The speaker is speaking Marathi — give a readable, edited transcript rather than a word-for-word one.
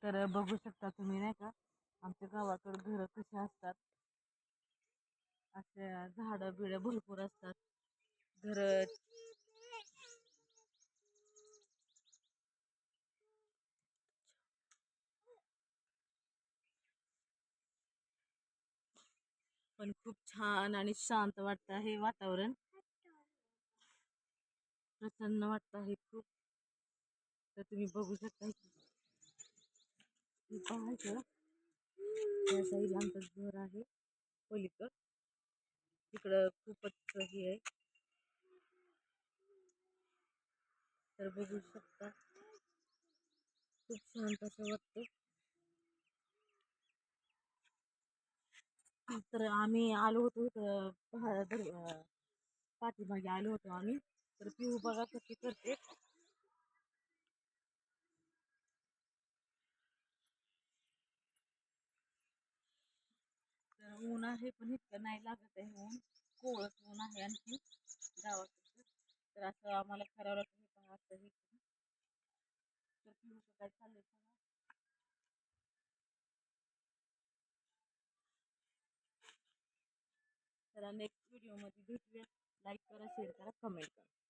तर बघू शकता तुम्ही नाही का आमच्या गावाकडे घरं कशी असतात. असे झाडं बिडं भरपूर असतात. घर पण खूप छान आणि शांत वाटतं आहे वातावरण. प्रसन्न वाटतं आहे खूप. तर तुम्ही बघू शकता की पाहायचं त्या साईडला आमचं घर आहे पलीकड. तिकडं खूपच हे आहे. तर बघू शकता खूप शांत असं वाटतं. तर आम्ही आलो होतो इथं पाठीमागे आलो होतो आम्ही. तर पिऊ बघा कशी करते. तर ऊन आहे पण इतकं नाही लागत आहे ऊन. कोवळच ऊन आहे आणखी गावाकडचं. तर असं आम्हाला करावं लागतं हे पहा असं हे. तर पिऊचं काय चाललंय सांगा. तर नेक्स्ट व्हिडिओमध्ये भेटूया. लाईक करा, शेअर करा, कमेंट करा.